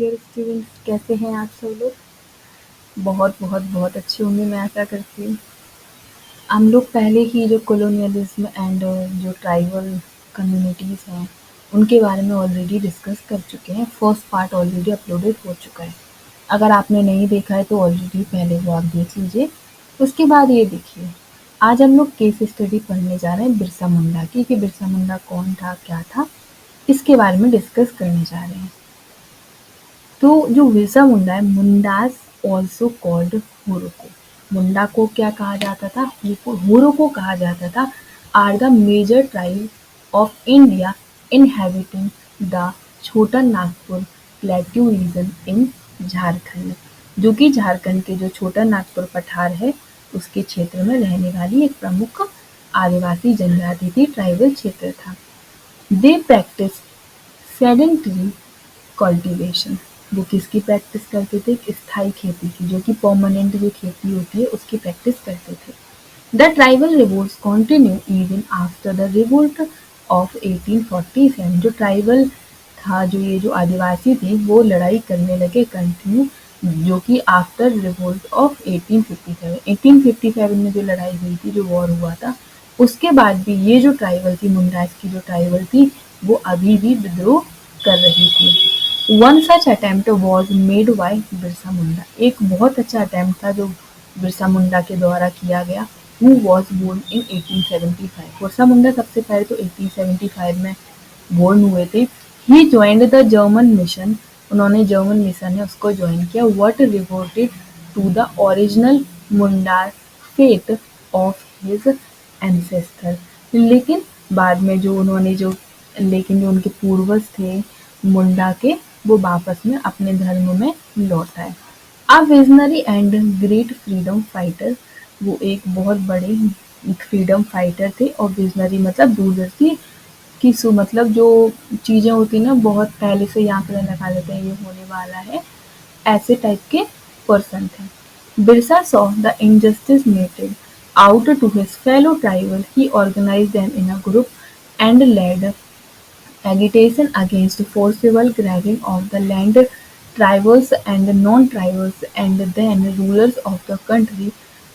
Dear students, कैसे हैं आप सब लोग? बहुत बहुत बहुत अच्छी होंगे, मैं आशा करती हूँ। हम लोग पहले ही जो कॉलोनियलिज्म एंड जो ट्राइबल कम्युनिटीज़ हैं उनके बारे में ऑलरेडी डिस्कस कर चुके हैं। फर्स्ट पार्ट ऑलरेडी अपलोडेड हो चुका है। अगर आपने नहीं देखा है तो ऑलरेडी पहले वो आप देख लीजिए। उसके बाद ये देखिए, आज हम लोग केस स्टडी पढ़ने जा रहे हैं बिरसा मुंडा की, कि बिरसा मुंडा कौन था, क्या था, इसके बारे में डिस्कस करने जा रहे हैं। तो जो बिरसा मुंडा है, मुंडास ऑल्सो कॉल्ड हुरुको। मुंडा को क्या कहा जाता था? हुरुको कहा जाता था। Are the major tribe of India inhabiting the Chota Nagpur plateau region in Jharkhand, जो कि झारखंड के जो छोटा नागपुर पठार है उसके क्षेत्र में रहने वाली एक प्रमुख आदिवासी जनजाति थी, ट्राइबल क्षेत्र था। They practice sedentary cultivation. वो किसकी प्रैक्टिस करते थे? स्थायी खेती की, जो कि परमानेंट जो खेती होती है उसकी प्रैक्टिस करते थे। The tribal revolts continue even after the revolt of 1847। जो ट्राइबल था, जो ये जो आदिवासी थे, वो लड़ाई करने लगे कंटिन्यू, जो कि आफ्टर रिवोल्ट ऑफ 1857। 1857 में जो लड़ाई हुई थी, जो वॉर हुआ था, उसके बाद भी ये जो ट्राइबल थी, मुंडास की जो ट्राइबल थी, वो अभी भी विद्रोह कर रही थी। One such attempt was made by Birsa Munda. एक बहुत अच्छा अटेम्प्ट था जो बिरसा मुंडा के द्वारा किया गया। Who was born in 1875। Birsa Munda सबसे पहले तो 1875 में बोर्न हुए थे। He joined the German mission. उन्होंने जर्मन मिशन है उसको ज्वाइन किया। What reported to the original Munda faith of his ancestor. लेकिन बाद में जो उन्होंने जो लेकिन जो उनके पूर्वज थे मुंडा के, वो वापस में अपने धर्म में लौट आए। A visionary and great freedom fighter. वो एक बहुत बड़े फ्रीडम फाइटर थे। और विजनरी मतलब दूरदर्शी की मतलब जो चीजें होती है ना, बहुत पहले से यहाँ पे लगा लेते हैं ये होने वाला है, ऐसे टाइप के पर्सन थे। Birsa saw the injustice meted out to his fellow tribal. He organized them in a group and led agitation against forcible grabbing of the land. Tribals and non-tribals and then rulers of the country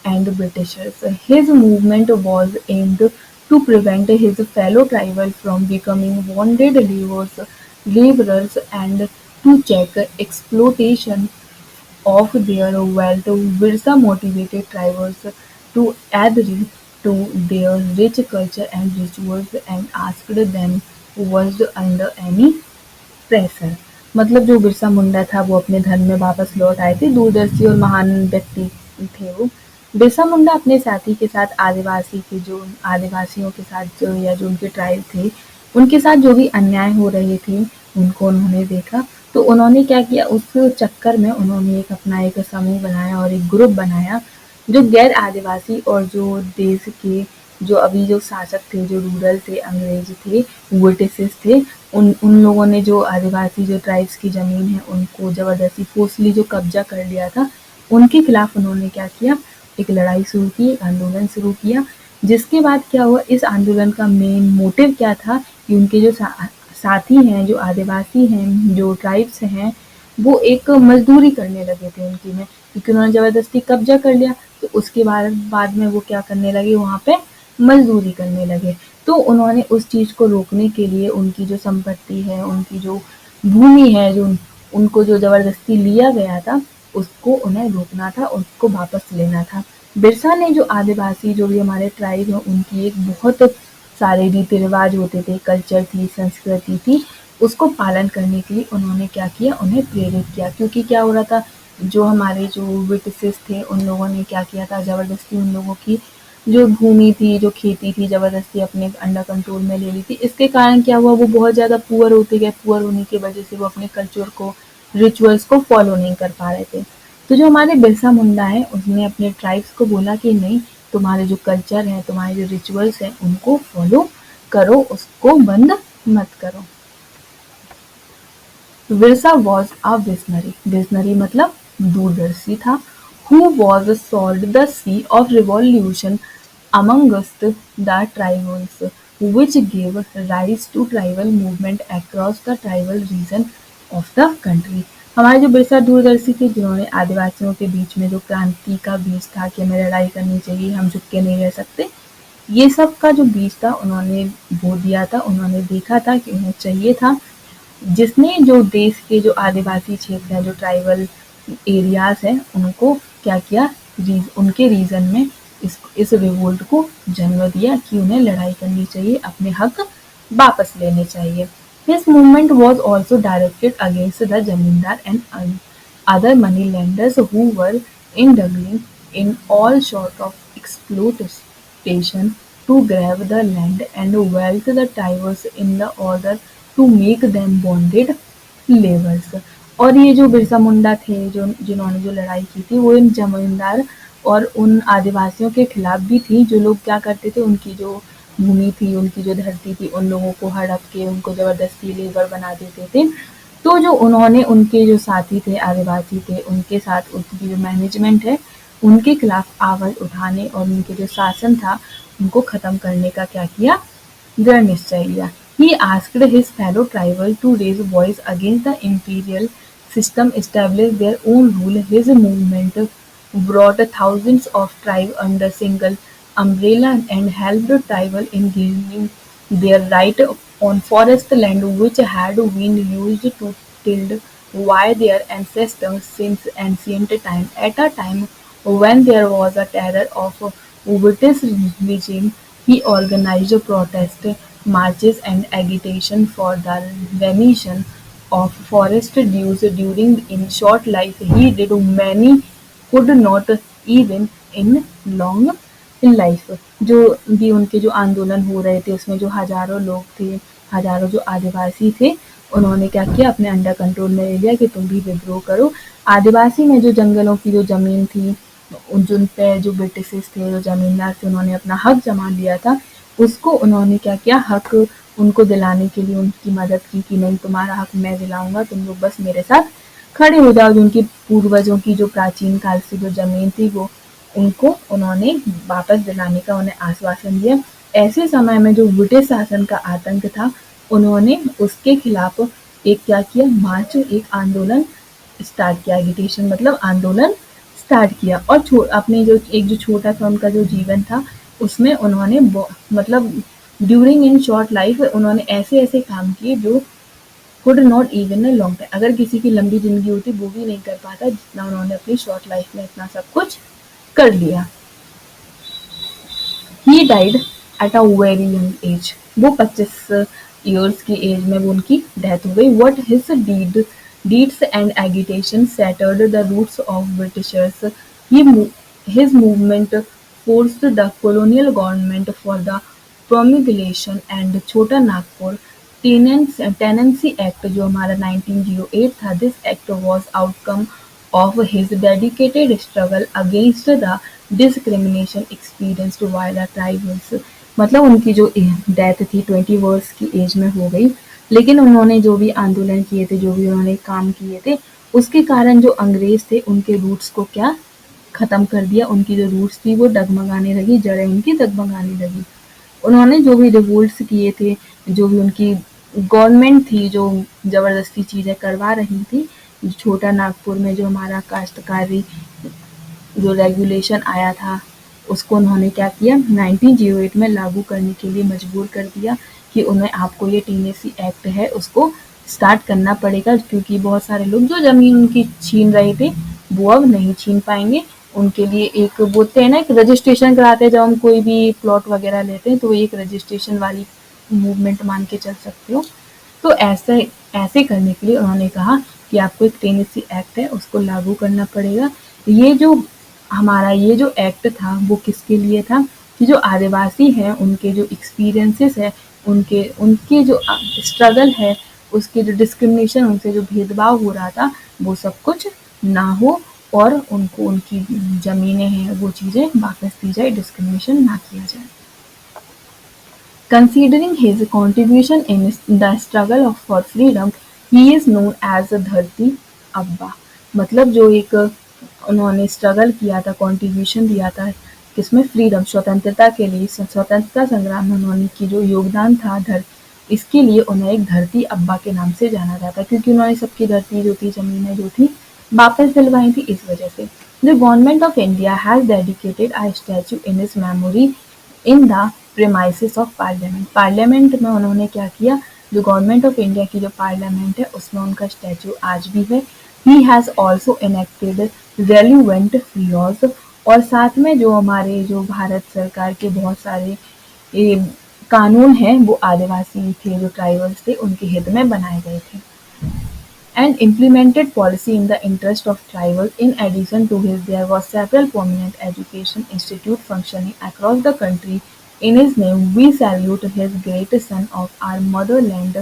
and Britishers. His movement was aimed to prevent his fellow tribal from becoming bonded laborers and to check exploitation of their wealth. Birsa motivated tribals to adhere to their rich culture and rituals and asked them was under any pressure. मतलब जो बिरसा मुंडा था वो अपने धर्म में वापस लौट आए थे। दूरदर्शी और महान व्यक्ति थे वो। बिरसा मुंडा अपने साथी के साथ आदिवासियों के साथ जो या जो उनके ट्राइब थे उनके साथ जो भी अन्याय हो रहे थे उनको उन्होंने देखा। तो उन्होंने क्या किया, उस चक्कर में उन्होंने एक अपना एक समूह बनाया और एक ग्रुप बनाया जो गैर आदिवासी और जो देश के जो अभी जो शासक थे, जो रूरल थे, अंग्रेज थे, ब्रिटिशर्स थे, उन लोगों ने जो आदिवासी जो ट्राइब्स की जमीन है उनको जबरदस्ती फोर्सली जो कब्जा कर लिया था, उनके खिलाफ उन्होंने क्या किया, एक लड़ाई शुरू की, एक आंदोलन शुरू किया। जिसके बाद क्या हुआ, इस आंदोलन का मेन मोटिव क्या था कि उनके जो साथी हैं, जो आदिवासी हैं, जो ट्राइब्स हैं, वो एक मजदूरी करने लगे थे उनकी में, क्योंकि उन्होंने जबरदस्ती कब्जा कर लिया। तो उसके बाद में वो क्या करने लगे, वहाँ पे मजदूरी करने लगे। तो उन्होंने उस चीज को रोकने के लिए उनकी जो संपत्ति है, उनकी जो भूमि है, जो उनको जो जबरदस्ती लिया गया था, उसको उन्हें रोकना था, उसको वापस लेना था। बिरसा ने जो आदिवासी जो भी हमारे ट्राइब है उनकी एक बहुत सारे रीति रिवाज होते थे, कल्चर थी, संस्कृति थी, उसको पालन करने के लिए उन्होंने क्या किया, उन्हें प्रेरित किया। क्योंकि क्या हो रहा था, जो हमारे जो ब्रिटिशर्स थे उन लोगों ने क्या किया था, जबरदस्ती उन लोगों की जो भूमि थी, जो खेती थी, जबरदस्ती अपने अंडर कंट्रोल में ले ली थी। इसके कारण क्या हुआ, वो बहुत ज्यादा पुअर होते गए। पुअर होने की वजह से वो अपने कल्चर को, रिचुअल्स को फॉलो नहीं कर पा रहे थे। तो जो हमारे बिरसा मुंडा है उसने अपने ट्राइब्स को बोला कि नहीं, तुम्हारे जो कल्चर है, तुम्हारे जो रिचुअल्स है, उनको फॉलो करो, उसको बंद मत करो। Birsa was a visionary. Visionary मतलब दूरदर्शी था। Who was sold the sea of revolution amongst the tribals, which gave rise to tribal movement across the tribal region of the country. हमारे जो बिरसा दूरदर्शी थे जिन्होंने आदिवासियों के बीच में जो क्रांति का बीज था कि हमें लड़ाई करनी चाहिए, हम झुक के नहीं रह सकते, ये सब का जो बीज था उन्होंने बो दिया था, उन्होंने देखा था कि उन्हें चाहिए था जिसने जो देश के जो आदिवासी क्षेत्र हैं, जो ट्राइबल एरियाज़ हैं, उनको क्या किया, उनके रीजन में इस रिवोल्ट को जन्म दिया कि उन्हें लड़ाई करनी चाहिए, अपने हक वापस लेने चाहिए. His movement was also directed against the zamindar and other moneylenders who were indulging in all sort of exploitation to grab the land and wealth the tribes in the order to make them bonded laborers. और ये जो बिरसा मुंडा थे जो जिन्होंने जो लड़ाई की थी वो इन जमींदार और उन आदिवासियों के खिलाफ भी थी जो लोग क्या करते थे उनकी जो भूमि थी, उनकी जो धरती थी, उन लोगों को हड़प के उनको ज़बरदस्ती लेबर बना देते थे. तो जो उन्होंने उनके जो साथी थे, आदिवासी थे, उनके साथ उनकी जो मैनेजमेंट है, उनके खिलाफ आवाज़ उठाने और उनके जो शासन था, उनको ख़त्म करने का क्या किया, दृढ़ निश्चय लिया. He asked his fellow tribal to raise voice against the imperial system, establish their own rule. His movement brought thousands of tribes under single umbrella and helped tribal in gaining their right on forest land which had been used to tilled by their ancestors since ancient time. At a time when there was a terror of British regime, he organized protest marches and agitation for the remission of forest dues during in short life he did many could not even in long in life. जो भी उनके जो आंदोलन हो रहे थे उसमें जो हजारों लोग थे, हजारों जो आदिवासी थे, उन्होंने क्या किया अपने अंडर कंट्रोल में ले लिया कि तुम भी विद्रोह करो. आदिवासी में जो जंगलों की जो जमीन थी जिन पे जो ब्रिटिशर्स थे, जो जमींदार थे, उन्होंने अपना हक जमा लिया था, उसको उन्होंने क्या किया, हक उनको दिलाने के लिए उनकी मदद की कि नहीं तुम्हारा हक मैं दिलाऊंगा, तुम लोग बस मेरे साथ खड़े हो जाओ. उनके पूर्वजों की जो प्राचीन काल से जो जमीन थी वो उनको उन्होंने वापस दिलाने का उन्हें आश्वासन दिया. ऐसे समय में जो ब्रिटिश शासन का आतंक था उन्होंने उसके खिलाफ एक क्या किया, मार्च, एक आंदोलन स्टार्ट किया. एजिटेशन मतलब आंदोलन स्टार्ट किया और अपने जो एक जो छोटा सा उनका जो जीवन था उसमें उन्होंने मतलब ड्यूरिंग इन शॉर्ट लाइफ उन्होंने ऐसे ऐसे काम किए जो could not even a long time, अगर किसी की लंबी जिंदगी होती वो भी नहीं कर पाता जितना उन्होंने अपनी शॉर्ट लाइफ में इतना सब कुछ कर लिया. He died at a very young age, वो 25 ईयर्स की एज में वो उनकी डेथ हो गई. What his deeds and agitation shattered the roots of Britishers. His movement forced the colonial government for the promulgation and छोटा नागपुर Tenancy Act जो हमारा 1908 था. This act was outcome of his dedicated struggle against the discrimination experienced by the tribals. मतलब उनकी जो death थी 20 वर्ष की एज में हो गई, लेकिन उन्होंने जो भी आंदोलन किए थे, जो भी उन्होंने काम किए थे, उसके कारण जो अंग्रेज थे उनके रूट्स को क्या खत्म कर दिया. उनकी जो रूट्स थी वो डगमगाने लगी, जड़ें उनकी डगमगाने लगी. उन्होंने जो भी रिवोल्ट्स किए थे, जो भी उनकी गवर्नमेंट थी जो जबरदस्ती चीजें करवा रही थी, छोटा नागपुर में जो हमारा काश्तकारी जो रेगुलेशन आया था उसको उन्होंने क्या किया 1908 में लागू करने के लिए मजबूर कर दिया कि उन्हें आपको ये टीनेसी एक्ट है उसको स्टार्ट करना पड़ेगा क्योंकि बहुत सारे लोग जो जमीन उनकी छीन रहे थे वो अब नहीं छीन पाएंगे. उनके लिए एक बोलते हैं ना एक रजिस्ट्रेशन कराते हैं जब हम कोई भी प्लॉट वगैरह लेते हैं तो एक रजिस्ट्रेशन वाली मूवमेंट मान के चल सकते हो. तो ऐसे करने के लिए उन्होंने कहा कि आपको एक टेनेसी एक्ट है उसको लागू करना पड़ेगा. ये जो एक्ट था वो किसके लिए था कि जो आदिवासी हैं उनके जो एक्सपीरियंसेस है, उनके जो स्ट्रगल है, उसके जो डिस्क्रिमिनेशन, उनसे जो भेदभाव हो रहा था वो सब कुछ ना हो और उनको उनकी ज़मीनें हैं वो चीज़ें वापस दी जाए, डिस्क्रिमिनेशन ना किया जाए. Considering his contribution in the struggle for freedom, he is known as धरती अब्बा. मतलब जो एक उन्होंने स्ट्रगल किया था, कंट्रीब्यूशन दिया था किसमें, फ्रीडम, स्वतंत्रता के लिए, स्वतंत्रता संग्राम में उन्होंने की जो योगदान था इसके लिए उन्हें एक धरती अब्बा के नाम से जाना जाता है, क्योंकि उन्होंने सबकी धरती जो थी, ज़मीनें जो थी, वापस दिलवाई थी इस वजह से। The government of India has dedicated a statue in his memory in the premises of parliament. Parliament में उन्होंने क्या किया, जो गवर्नमेंट ऑफ इंडिया की जो पार्लियामेंट है उसमें उनका स्टैच्यू आज भी है। He has also enacted relevant laws, और साथ में जो हमारे जो भारत सरकार के बहुत सारे ये कानून हैं वो आदिवासी थे, जो ट्राइबल्स थे, उनके हित में बनाए गए थे। And implemented policy in the interest of tribals. In addition to his, there was several prominent education institute functioning across the country. In his name, we salute his great son of our motherland,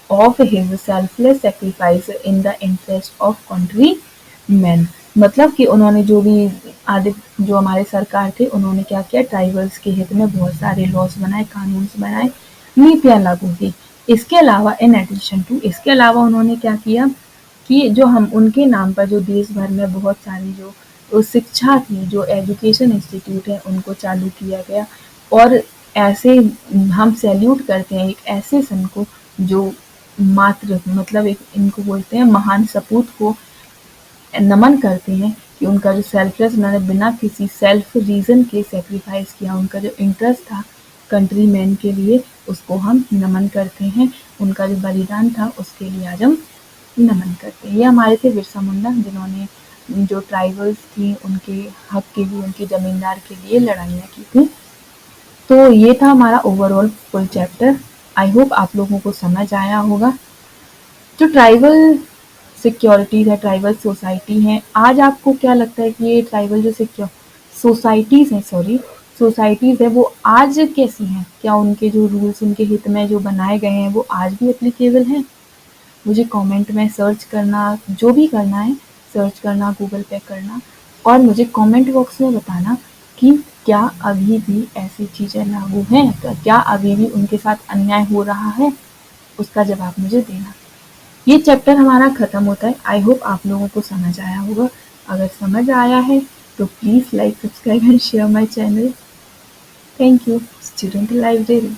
of his selfless sacrifice in the interest of countrymen. मतलब कि उन्होंने जो भी आदि जो हमारे सरकार थे, उन्होंने क्या किया, ट्राइबल्स के हित में बहुत सारे लॉज बनाए, कानून बनाए, नीतियां लागू की। इसके अलावा इन एडिशन टू, इसके अलावा उन्होंने क्या किया कि जो हम उनके नाम पर जो देश भर में बहुत सारी जो शिक्षा थी, जो एजुकेशन इंस्टीट्यूट है, उनको चालू किया गया। और ऐसे हम सैल्यूट करते हैं एक ऐसे सन को जो मात्र मतलब एक इनको बोलते हैं महान सपूत को नमन करते हैं कि उनका जो सेल्फलेस, उन्होंने बिना किसी सेल्फ रीजन के सेक्रीफाइस किया, उनका जो इंटरेस्ट था कंट्री मैन के लिए, उसको हम नमन करते हैं। उनका जो बलिदान था उसके लिए आज हम नमन करते हैं। ये हमारे थे बिरसा मुंडा, जिन्होंने जो ट्राइबल्स थी उनके हक के लिए, उनके जमींदार के लिए लड़ाइयाँ की थी। तो ये था हमारा overall full chapter. I hope आप लोगों को समझ आया होगा। जो ट्राइबल सिक्योरिटीज़ है, ट्राइबल सोसाइटी हैं, आज आपको क्या लगता है कि ये ट्राइबल जो सोसाइटीज़ हैं, सोसाइटीज़ है, वो आज कैसी हैं? क्या उनके जो रूल्स उनके हित में जो बनाए गए हैं वो आज भी एप्लीकेबल हैं? मुझे कमेंट में सर्च करना, जो भी करना है सर्च करना, गूगल पे करना, और मुझे कमेंट बॉक्स में बताना कि क्या अभी भी ऐसी चीज़ें लागू हैं, तो क्या अभी भी उनके साथ अन्याय हो रहा है, उसका जवाब मुझे देना। ये चैप्टर हमारा खत्म होता है। आई होप आप लोगों को समझ आया होगा। अगर समझ आया है तो please like, subscribe and share my channel. Thank you. Student library.